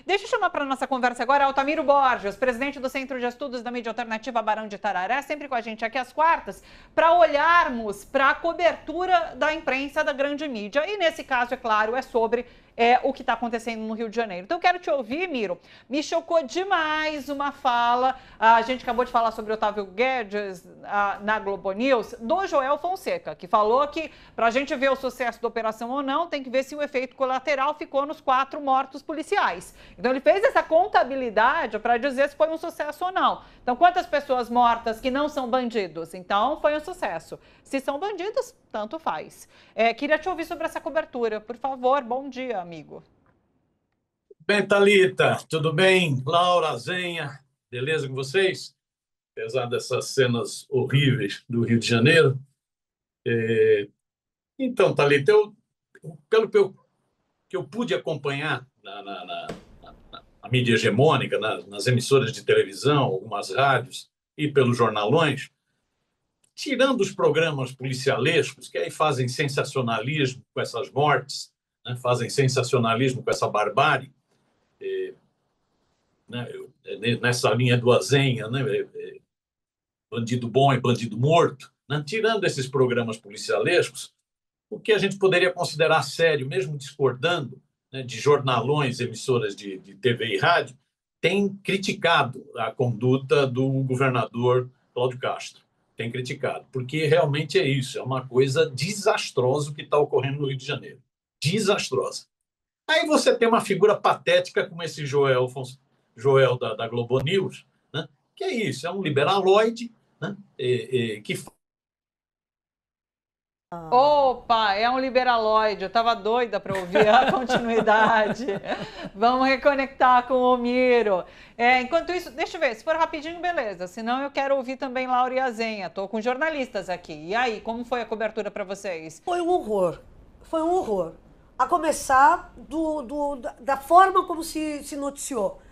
Deixa eu chamar para nossa conversa agora Altamiro Borges, presidente do Centro de Estudos da Mídia Alternativa Barão de Itararé, sempre com a gente aqui às quartas, para olharmos para a cobertura da imprensa da grande mídia. E nesse caso, é claro, é sobre o que está acontecendo no Rio de Janeiro. Então, eu quero te ouvir, Miro. Me chocou demais uma fala, a gente acabou de falar sobre Otávio Guedes na Globo News, do Joel Fonseca, que falou que para a gente ver o sucesso da operação ou não, tem que ver se o efeito colateral ficou nos 4 mortos policiais. Então, ele fez essa contabilidade para dizer se foi um sucesso ou não. Então, quantas pessoas mortas que não são bandidos? Então, foi um sucesso. Se são bandidos, tanto faz. Queria te ouvir sobre essa cobertura. Por favor, bom dia, amigo. Bem, Thalita, tudo bem? Laura, Zenha, beleza com vocês? Apesar dessas cenas horríveis do Rio de Janeiro. Então, Thalita, pelo que eu pude acompanhar na mídia hegemônica, nas emissoras de televisão, algumas rádios e pelos jornalões, tirando os programas policialescos, que aí fazem sensacionalismo com essas mortes, né, fazem sensacionalismo com essa barbárie, né, nessa linha do Azenha, né, bandido bom e bandido morto, né, tirando esses programas policialescos, o que a gente poderia considerar sério, mesmo discordando, né, de jornalões, emissoras de TV e rádio, tem criticado a conduta do governador Cláudio Castro. Tem criticado, porque realmente é isso, é uma coisa desastrosa o que está ocorrendo no Rio de Janeiro. Desastrosa. Aí você tem uma figura patética como esse Joel da Globo News, né? Que é isso, é um liberaloide, né? Que... Opa, é um liberaloide. Eu estava doida para ouvir a continuidade. Vamos reconectar com o Miro. Enquanto isso, deixa eu ver, se for rapidinho, beleza. Senão eu quero ouvir também Laura e Azenha. Estou com jornalistas aqui. E aí, como foi a cobertura para vocês? Foi um horror. Foi um horror. A começar da forma como se noticiou.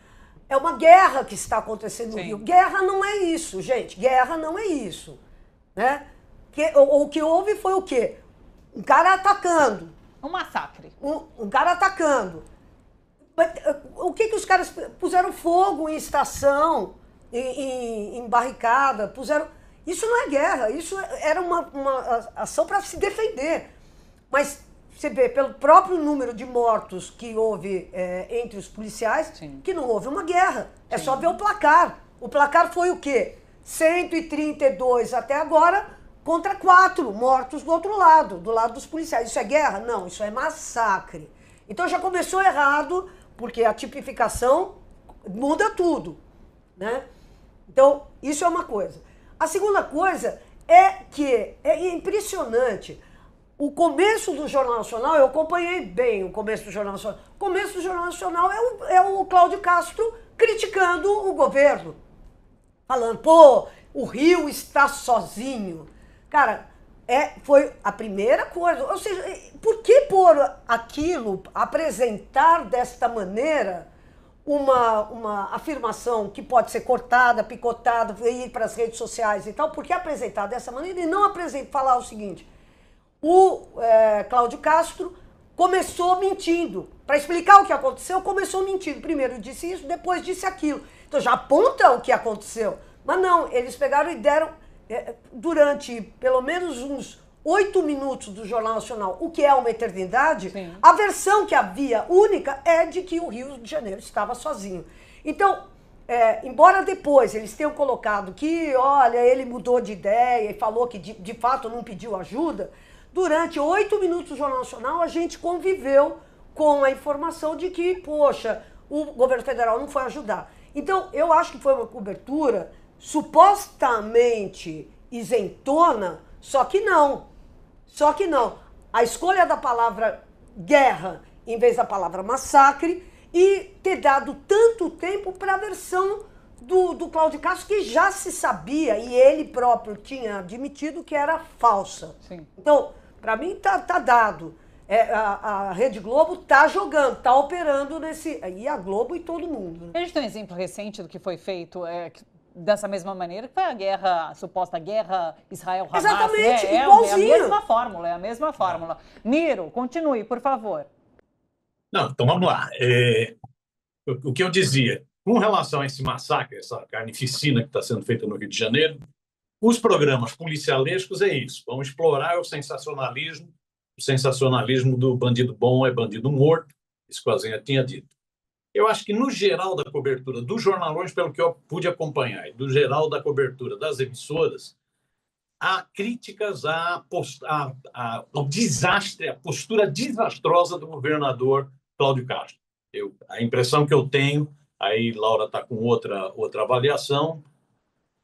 É uma guerra que está acontecendo no Rio. Guerra não é isso, gente. Guerra não é isso. Né? O que houve foi o quê? Um cara atacando. Um massacre. Um cara atacando. O que os caras puseram fogo em estação, em barricada, puseram... Isso não é guerra, isso era uma ação para se defender. Mas você vê, pelo próprio número de mortos que houve entre os policiais, sim, que não houve uma guerra. É sim, só ver o placar. O placar foi o quê? 132 até agora, contra 4 mortos do outro lado, do lado dos policiais. Isso é guerra? Não, isso é massacre. Então já começou errado, porque a tipificação muda tudo, né? Então, isso é uma coisa. A segunda coisa é que é impressionante. O começo do Jornal Nacional, eu acompanhei bem o começo do Jornal Nacional. O começo do Jornal Nacional é o Cláudio Castro criticando o governo. Falando, pô, o Rio está sozinho. Cara, foi a primeira coisa. Ou seja, por que pôr aquilo, apresentar desta maneira uma afirmação que pode ser cortada, picotada, ir para as redes sociais e tal? Por que apresentar dessa maneira e não falar o seguinte? O Cláudio Castro começou mentindo. Para explicar o que aconteceu, começou mentindo. Primeiro disse isso, depois disse aquilo. Então já aponta o que aconteceu. Mas não, eles pegaram e deram... durante pelo menos uns 8 minutos do Jornal Nacional, o que é uma eternidade, sim, a versão que havia única é de que o Rio de Janeiro estava sozinho. Então, embora depois eles tenham colocado que, olha, ele mudou de ideia e falou que de fato não pediu ajuda, durante 8 minutos do Jornal Nacional a gente conviveu com a informação de que, poxa, o governo federal não foi ajudar. Então, eu acho que foi uma cobertura supostamente isentona, só que não. Só que não. A escolha da palavra guerra em vez da palavra massacre e ter dado tanto tempo para a versão do Cláudio Castro, que já se sabia e ele próprio tinha admitido que era falsa. Sim. Então, para mim tá dado. A Rede Globo tá jogando, tá operando nesse... E a Globo e todo mundo. Né? A gente tem um exemplo recente do que foi feito... dessa mesma maneira, que foi a suposta guerra Israel-Hamas. Exatamente, igualzinho. É a mesma fórmula, é a mesma fórmula. Miro, continue, por favor. Não, então vamos lá. o que eu dizia, com relação a esse massacre, essa carnificina que está sendo feita no Rio de Janeiro, os programas policialescos é isso, vão explorar o sensacionalismo do bandido bom é bandido morto, isso que o Azenha tinha dito. Eu acho que, no geral da cobertura dos jornalões, pelo que eu pude acompanhar, e do geral da cobertura das emissoras, há críticas ao desastre, à postura desastrosa do governador Cláudio Castro. A impressão que eu tenho, aí Laura está com outra avaliação,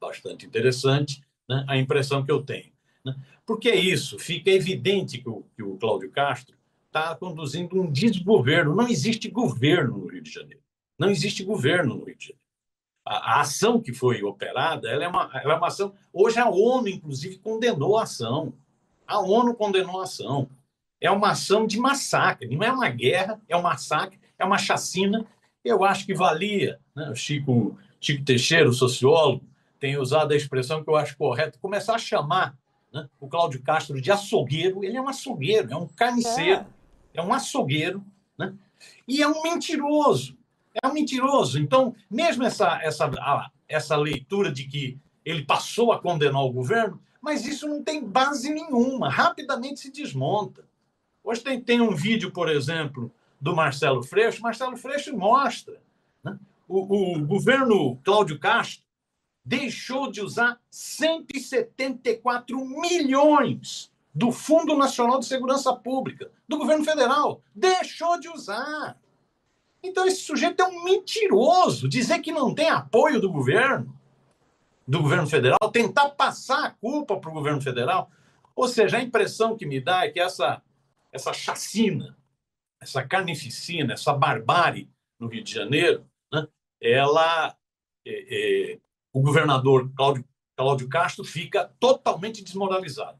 bastante interessante, né? A impressão que eu tenho. Né? Porque é isso, fica evidente que o Cláudio Castro está conduzindo um desgoverno. Não existe governo no Rio de Janeiro. Não existe governo no Rio de Janeiro. A ação que foi operada, ela é uma ação... Hoje a ONU, inclusive, condenou a ação. A ONU condenou a ação. É uma ação de massacre. Não é uma guerra, é um massacre, é uma chacina. Eu acho que valia, né? O Chico Teixeira, o sociólogo, tem usado a expressão que eu acho correta, começar a chamar, né, o Cláudio Castro de açougueiro. Ele é um açougueiro, é um carniceiro, é um açougueiro, né? E é um mentiroso. É um mentiroso. Então, mesmo essa leitura de que ele passou a condenar o governo, mas isso não tem base nenhuma, rapidamente se desmonta. Hoje tem um vídeo, por exemplo, do Marcelo Freixo. Marcelo Freixo mostra, né, o governo Cláudio Castro deixou de usar 174 milhões do Fundo Nacional de Segurança Pública, do governo federal. Deixou de usar. Então, esse sujeito é um mentiroso. Dizer que não tem apoio do governo federal, tentar passar a culpa para o governo federal. Ou seja, a impressão que me dá é que essa chacina, essa carnificina, essa barbárie no Rio de Janeiro, né, o governador Cláudio Castro fica totalmente desmoralizado,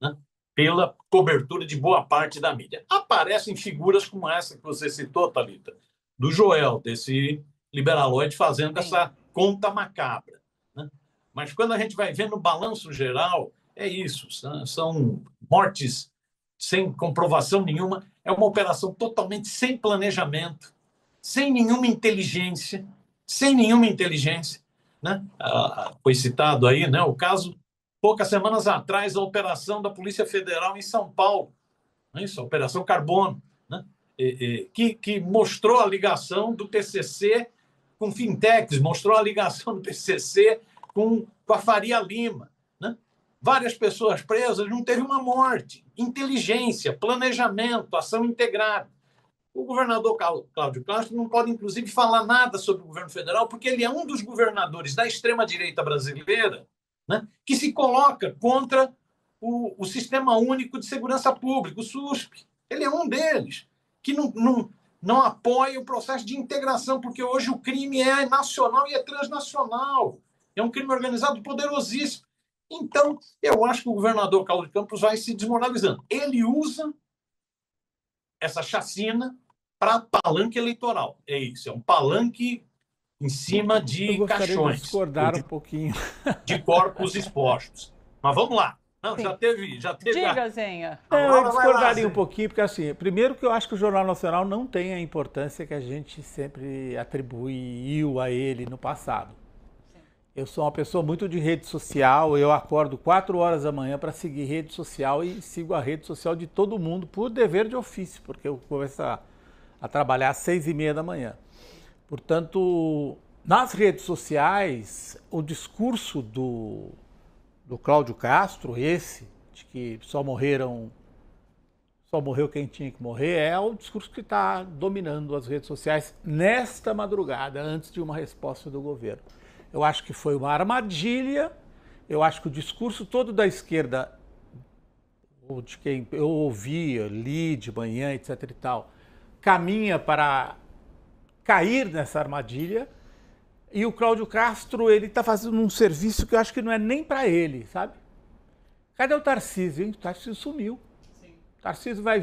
né, pela cobertura de boa parte da mídia. Aparecem figuras como essa que você citou, Thalita, do Joel, desse liberaloide fazendo essa conta macabra, né? Mas quando a gente vai ver no balanço geral, é isso, são mortes sem comprovação nenhuma, é uma operação totalmente sem planejamento, sem nenhuma inteligência, né? Foi citado aí, né, o caso, poucas semanas atrás, a operação da Polícia Federal em São Paulo, não é isso? A Operação Carbono, né? Que mostrou a ligação do PCC com fintechs, mostrou a ligação do PCC com a Faria Lima, né? Várias pessoas presas, não teve uma morte. Inteligência, planejamento, ação integrada. O governador Cláudio Castro não pode, inclusive, falar nada sobre o governo federal, porque ele é um dos governadores da extrema-direita brasileira, né, que se coloca contra o Sistema Único de Segurança Pública, o SUSP. Ele é um deles, que não apoia o processo de integração, porque hoje o crime é nacional e é transnacional. É um crime organizado poderosíssimo. Então, eu acho que o governador Cláudio Campos vai se desmoralizando. Ele usa essa chacina para palanque eleitoral. É isso, é um palanque em cima de caixões. De discordar um pouquinho. De corpos expostos. Mas vamos lá. Não, já teve. Diga, Zenha. Eu discordaria um pouquinho, porque assim, primeiro que eu acho que o Jornal Nacional não tem a importância que a gente sempre atribuiu a ele no passado. Sim. Eu sou uma pessoa muito de rede social, eu acordo 4 horas da manhã para seguir rede social e sigo a rede social de todo mundo por dever de ofício, porque eu começo a trabalhar às 6h30 da manhã. Portanto, nas redes sociais, o discurso do Cláudio Castro, esse, de que só morreu quem tinha que morrer, é o discurso que está dominando as redes sociais nesta madrugada, antes de uma resposta do governo. Eu acho que foi uma armadilha, eu acho que o discurso todo da esquerda, ou de quem eu ouvia, li de manhã, etc e tal, caminha para cair nessa armadilha, e o Cláudio Castro, ele está fazendo um serviço que eu acho que não é nem para ele, sabe? Cadê o Tarcísio, hein? O Tarcísio sumiu. Sim. O Tarcísio vai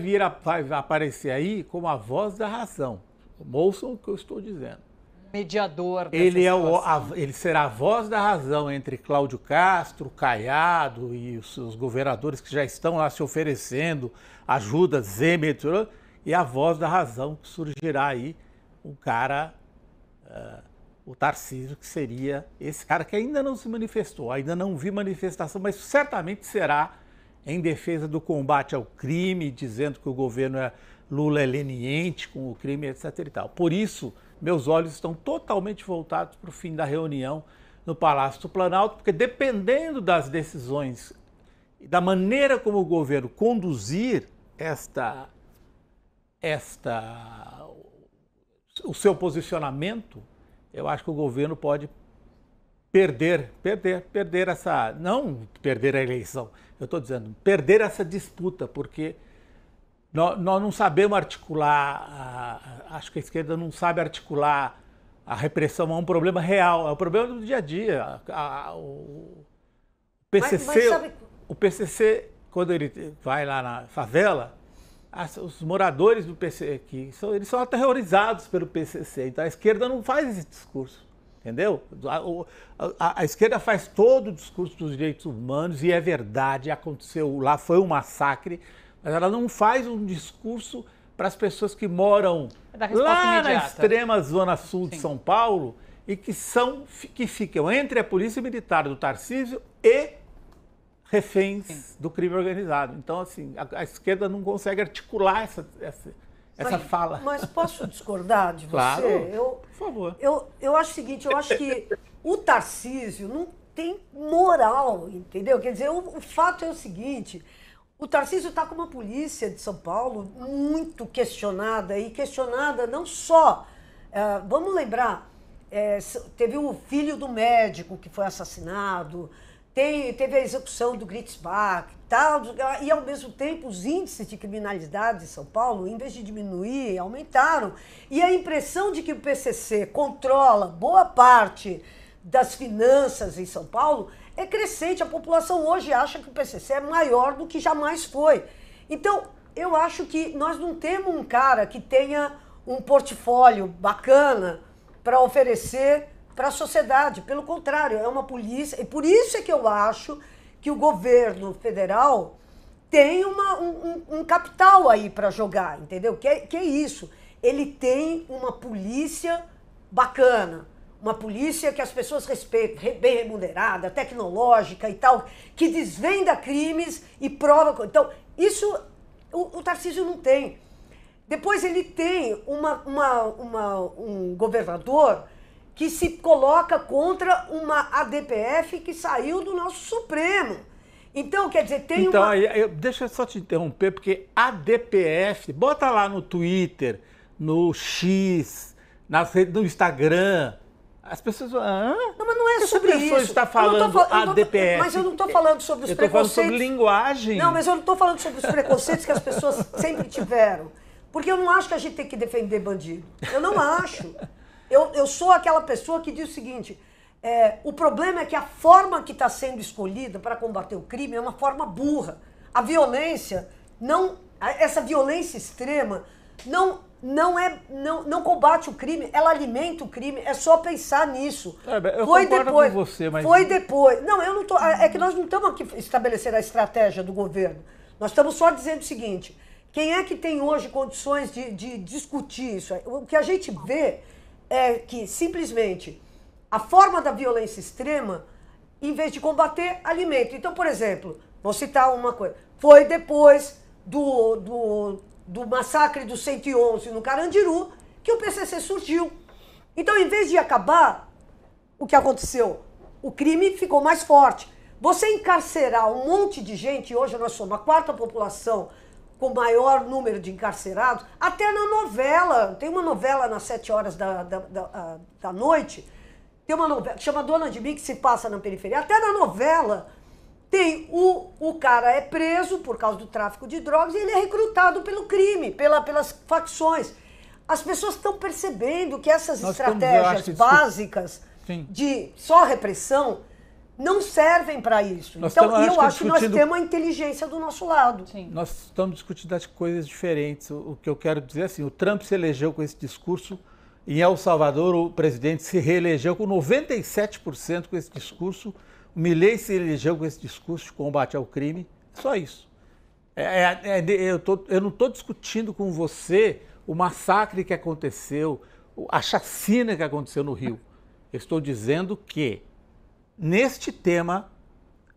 aparecer aí como a voz da razão. Ouçam o que eu estou dizendo. Mediador dessa ele será a voz da razão entre Cláudio Castro, Caiado e os governadores que já estão lá se oferecendo ajuda, Zema, e a voz da razão que surgirá aí o cara, o Tarcísio, que seria esse cara que ainda não se manifestou, ainda não vi manifestação, mas certamente será em defesa do combate ao crime, dizendo que o governo Lula é leniente com o crime, etc. e tal. Por isso, meus olhos estão totalmente voltados para o fim da reunião no Palácio do Planalto, porque dependendo das decisões e da maneira como o governo conduzir o seu posicionamento, eu acho que o governo pode perder essa, não perder a eleição, eu estou dizendo, perder essa disputa, porque nós não sabemos articular, acho que a esquerda não sabe articular a repressão a um problema real, é um problema do dia a dia. O PCC, o PCC, quando ele vai lá na favela, os moradores do PCC, eles são aterrorizados pelo PCC, então a esquerda não faz esse discurso, entendeu? A esquerda faz todo o discurso dos direitos humanos, e é verdade, aconteceu lá, foi um massacre, mas ela não faz um discurso para as pessoas que moram lá na extrema zona sul de São Paulo e que ficam entre a polícia militar do Tarcísio e reféns do crime organizado. Então, assim, a esquerda não consegue articular essa fala. Mas posso discordar de você? Claro, por favor. Eu acho o seguinte, eu acho que o Tarcísio não tem moral, entendeu? Quer dizer, o fato é o seguinte, o Tarcísio está com uma polícia de São Paulo muito questionada, e questionada não só, vamos lembrar, teve o filho do médico que foi assassinado, teve a execução do Gritzbach, tal, e ao mesmo tempo os índices de criminalidade em São Paulo, em vez de diminuir, aumentaram. E a impressão de que o PCC controla boa parte das finanças em São Paulo é crescente. A população hoje acha que o PCC é maior do que jamais foi. Então, eu acho que nós não temos um cara que tenha um portfólio bacana para oferecer para a sociedade. Pelo contrário, é uma polícia. E por isso é que eu acho que o governo federal tem um capital aí para jogar, entendeu? Que é isso. Ele tem uma polícia bacana, uma polícia que as pessoas respeitam, bem remunerada, tecnológica e tal, que desvenda crimes e prova. Então, isso o Tarcísio não tem. Depois ele tem um governador que se coloca contra uma ADPF que saiu do nosso Supremo. Então, quer dizer, tem então, deixa eu só te interromper, porque ADPF, bota lá no Twitter, no X, no Instagram, as pessoas vão... Não, mas não é sobre isso. Você está falando ADPF. Mas eu não estou falando sobre os preconceitos. Eu estou falando sobre linguagem. Não, mas eu não estou falando sobre os preconceitos que as pessoas sempre tiveram. Porque eu não acho que a gente tem que defender bandido. Eu não acho. Eu sou aquela pessoa que diz o seguinte, o problema é que a forma que está sendo escolhida para combater o crime é uma forma burra. A violência, essa violência extrema não combate o crime, ela alimenta o crime, é só pensar nisso. Eu concordo com você, mas... Foi depois. Não, eu não tô. É que nós não estamos aqui estabelecendo a estratégia do governo. Nós estamos só dizendo o seguinte, quem é que tem hoje condições de discutir isso? O que a gente vê é que, simplesmente, a forma da violência extrema, em vez de combater, alimenta. Então, por exemplo, vou citar uma coisa. Foi depois do massacre do 111 no Carandiru que o PCC surgiu. Então, em vez de acabar, o que aconteceu? O crime ficou mais forte. Você encarcerar um monte de gente, hoje nós somos a quarta população com maior número de encarcerados, até na novela, tem uma novela nas 7 horas da noite, tem uma novela que chama Dona de Mim, que se passa na periferia, até na novela tem o cara é preso por causa do tráfico de drogas e ele é recrutado pelo crime, pelas facções. As pessoas estão percebendo que essas estratégias básicas de só repressão não servem para isso. Então, eu acho que nós temos a inteligência do nosso lado. Sim. Nós estamos discutindo as coisas diferentes. O que eu quero dizer é assim, o Trump se elegeu com esse discurso, em El Salvador o presidente se reelegeu com 97% com esse discurso, o Milei se elegeu com esse discurso de combate ao crime, só isso. Eu não estou discutindo com você o massacre que aconteceu, a chacina que aconteceu no Rio. Eu estou dizendo que, neste tema,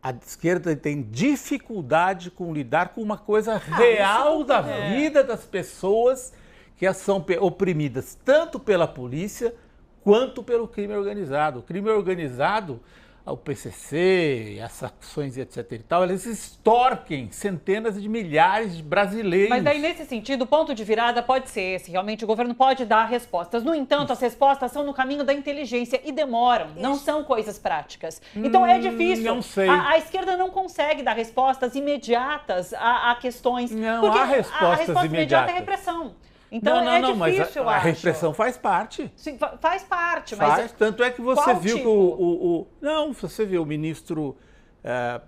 a esquerda tem dificuldade com lidar com uma coisa real da vida das pessoas que são oprimidas tanto pela polícia quanto pelo crime organizado. O crime organizado, o PCC, as facções e etc e tal, eles extorquem centenas de milhares de brasileiros. Mas daí, nesse sentido, o ponto de virada pode ser esse. Realmente, o governo pode dar respostas. No entanto, as respostas são no caminho da inteligência e demoram. Não são coisas práticas. Então, é difícil. Não sei. A esquerda não consegue dar respostas imediatas a questões. Não porque há respostas a resposta imediata é imediatas. repressão. Então, não, mas difícil, eu a acho. repressão faz parte. Sim, faz parte, mas... Tanto é que você viu tipo? que Não, você viu, o ministro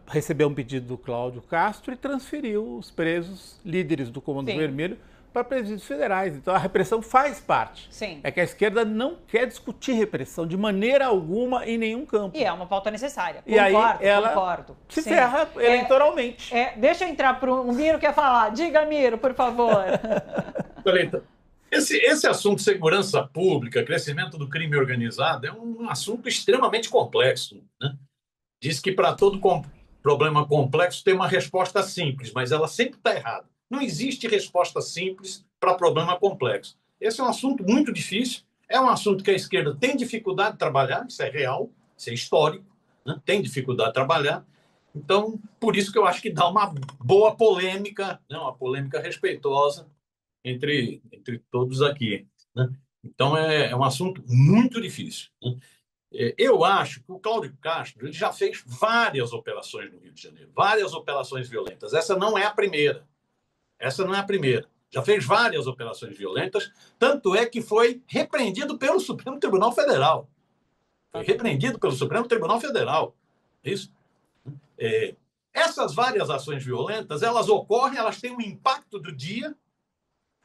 recebeu um pedido do Cláudio Castro e transferiu os presos, líderes do Comando Vermelho, para presídios federais. Então, a repressão faz parte. Sim. É que a esquerda não quer discutir repressão de maneira alguma em nenhum campo. E é uma pauta necessária. E aí ela concordo. se ferra eleitoralmente. Deixa eu entrar para o Miro quer falar. Diga, Miro, por favor. Esse assunto de segurança pública, crescimento do crime organizado, é um assunto extremamente complexo, né? Diz que para todo problema complexo tem uma resposta simples, mas ela sempre está errada. Não existe resposta simples para problema complexo. Esse é um assunto muito difícil, é um assunto que a esquerda tem dificuldade de trabalhar, isso é real, isso é histórico, né? Tem dificuldade de trabalhar. Então, por isso que eu acho que dá uma boa polêmica, né? Uma polêmica respeitosa entre todos aqui, né? Então, é um assunto muito difícil, né? Eu acho que o Cláudio Castro ele já fez várias operações no Rio de Janeiro, várias operações violentas. Essa não é a primeira. Já fez várias operações violentas, tanto é que foi repreendido pelo Supremo Tribunal Federal. Isso. Essas várias ações violentas, elas ocorrem, elas têm um impacto do dia,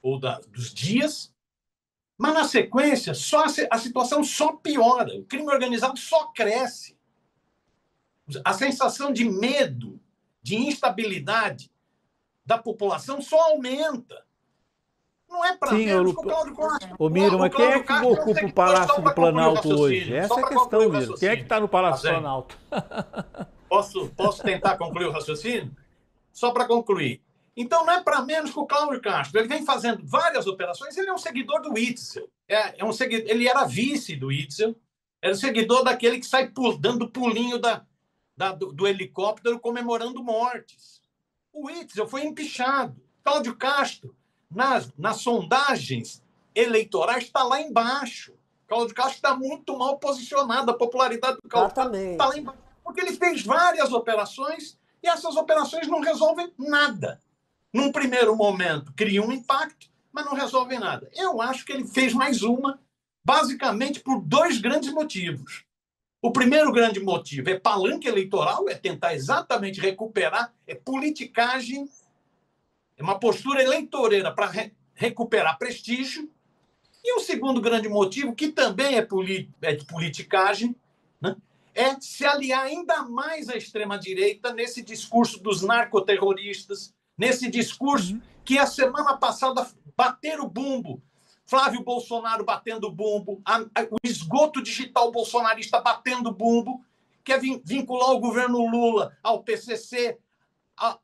ou dos dias, mas, na sequência, a situação só piora. O crime organizado só cresce. A sensação de medo, de instabilidade da população só aumenta. Não é para menos que o Cláudio Castro. Ô, Miro, mas quem é que ocupa o Palácio do Planalto hoje? Essa é a questão, Miro. Quem é que está no Palácio do Planalto? Posso tentar concluir o raciocínio? Só para concluir. Então, não é para menos que o Cláudio Castro. Ele vem fazendo várias operações. Ele é um seguidor do Witzel. Ele era vice do Witzel. Era seguidor daquele que sai dando pulinho do helicóptero comemorando mortes. O Witzel foi empichado. Cláudio Castro, nas sondagens eleitorais, está lá embaixo. Cláudio Castro está muito mal posicionado. A popularidade do Cláudio Castro está lá embaixo. Porque ele fez várias operações e essas operações não resolvem nada. Num primeiro momento, cria um impacto, mas não resolve nada. Eu acho que ele fez mais uma, basicamente por dois grandes motivos. O primeiro grande motivo é palanque eleitoral, é tentar exatamente recuperar, é politicagem, é uma postura eleitoreira para recuperar prestígio. E o segundo grande motivo, que também é de politicagem, né, é se aliar ainda mais à extrema-direita nesse discurso dos narcoterroristas, nesse discurso que a semana passada bateram o bumbo. Flávio Bolsonaro batendo bumbo, o esgoto digital bolsonarista batendo bumbo, quer vincular o governo Lula ao PCC,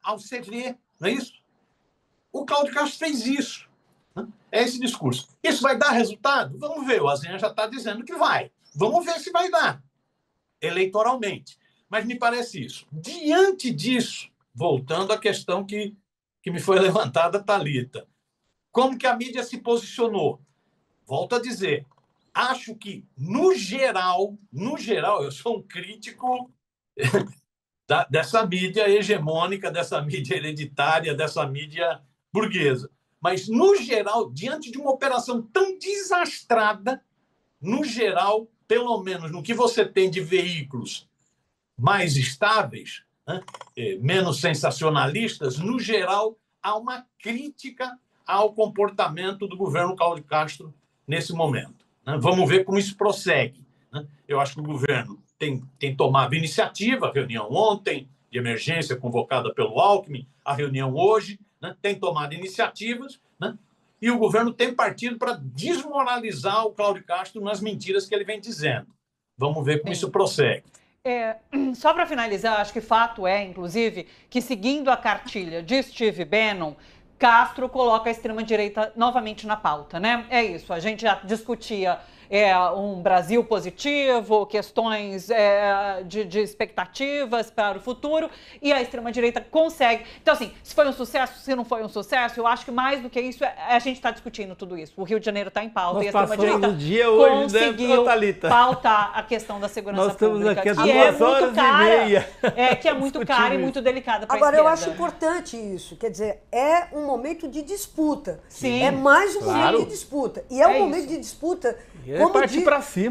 ao CV, não é isso? O Cláudio Castro fez isso. Né? É esse discurso. Isso vai dar resultado? Vamos ver, o Azenha já está dizendo que vai. Vamos ver se vai dar, eleitoralmente. Mas me parece isso. Diante disso, voltando à questão que me foi levantada, Thalita, como que a mídia se posicionou? Volto a dizer, acho que, no geral, eu sou um crítico dessa mídia hegemônica, dessa mídia hereditária, dessa mídia burguesa. Mas, no geral, diante de uma operação tão desastrada, no geral, pelo menos no que você tem de veículos mais estáveis, né, menos sensacionalistas, no geral, há uma crítica ao comportamento do governo Cláudio Castro nesse momento. Né? Vamos ver como isso prossegue. Né? Eu acho que o governo tem tomado iniciativa, a reunião ontem de emergência convocada pelo Alckmin, a reunião hoje, né, tem tomado iniciativas, né, E o governo tem partido para desmoralizar o Cláudio Castro nas mentiras que ele vem dizendo. Vamos ver como isso prossegue. Só para finalizar, acho que fato é, inclusive, que seguindo a cartilha de Steve Bannon, Castro coloca a extrema-direita novamente na pauta, né? É isso, a gente já discutia um Brasil positivo, questões de expectativas para o futuro, e a extrema-direita consegue. Então, assim, se foi um sucesso, se não foi um sucesso, eu acho que mais do que isso, a gente está discutindo tudo isso. O Rio de Janeiro está em pauta, e a extrema-direita conseguiu pautar a questão da segurança pública, que é muito cara, que é muito cara e muito delicada para a esquerda. Agora, eu acho importante isso, quer dizer, é um momento de disputa. Sim, é mais um momento de disputa. E é um momento de disputa...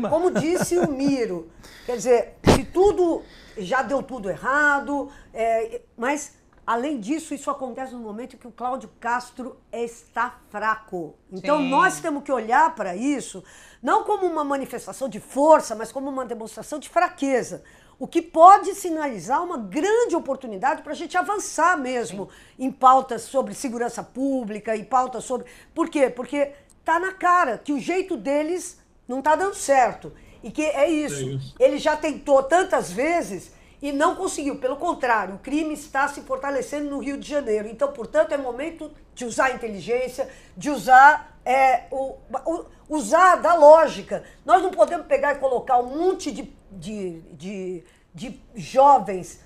Como disse o Miro, quer dizer, se tudo já deu tudo errado, mas além disso, isso acontece no momento que o Cláudio Castro está fraco. Então nós temos que olhar para isso, não como uma manifestação de força, mas como uma demonstração de fraqueza. O que pode sinalizar uma grande oportunidade para a gente avançar mesmo em pautas sobre segurança pública, em pautas sobre... Por quê? Porque está na cara que o jeito deles não está dando certo. E que é isso. Ele já tentou tantas vezes e não conseguiu. Pelo contrário, o crime está se fortalecendo no Rio de Janeiro. Então, portanto, é momento de usar a inteligência, de usar, usar da lógica. Nós não podemos pegar e colocar um monte de jovens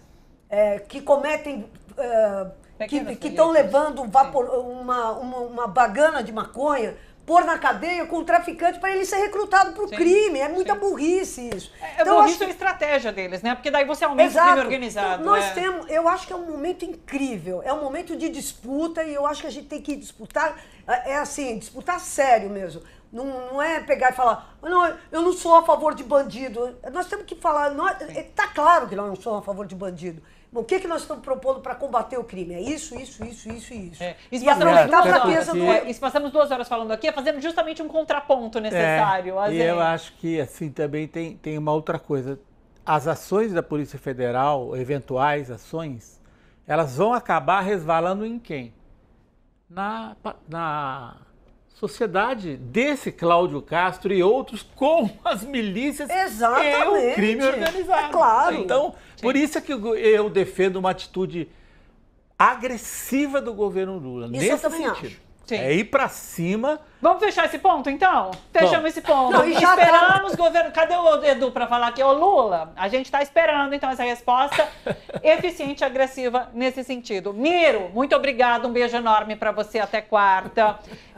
que cometem... que estão levando uma bagana de maconha, pôr na cadeia com o traficante para ele ser recrutado para o crime. É muita burrice isso. Então, burrice é a estratégia deles, né? Porque daí você aumenta o crime organizado. Então, eu acho que é um momento incrível, é um momento de disputa e eu acho que a gente tem que disputar, disputar sério mesmo. Não é pegar e falar, não, eu não sou a favor de bandido. Nós temos que falar, está claro que nós não somos a favor de bandido. O que nós estamos propondo para combater o crime? É isso. E se aproveitar a fraqueza do... E se passamos 2 horas falando aqui, fazendo justamente um contraponto necessário. E eu acho que assim também tem uma outra coisa. As ações da Polícia Federal, eventuais ações, elas vão acabar resvalando em quem? Na sociedade desse Cláudio Castro e outros com as milícias e o crime organizado. É claro. Então, por isso é que eu defendo uma atitude agressiva do governo Lula. Isso nesse sentido. É ir pra cima. Vamos fechar esse ponto, então? Fechamos esse ponto. Não, esperamos, governo... Cadê o Edu para falar aqui? Ô, Lula, a gente está esperando, então, essa resposta eficiente e agressiva nesse sentido. Miro, muito obrigado. Um beijo enorme para você. Até quarta.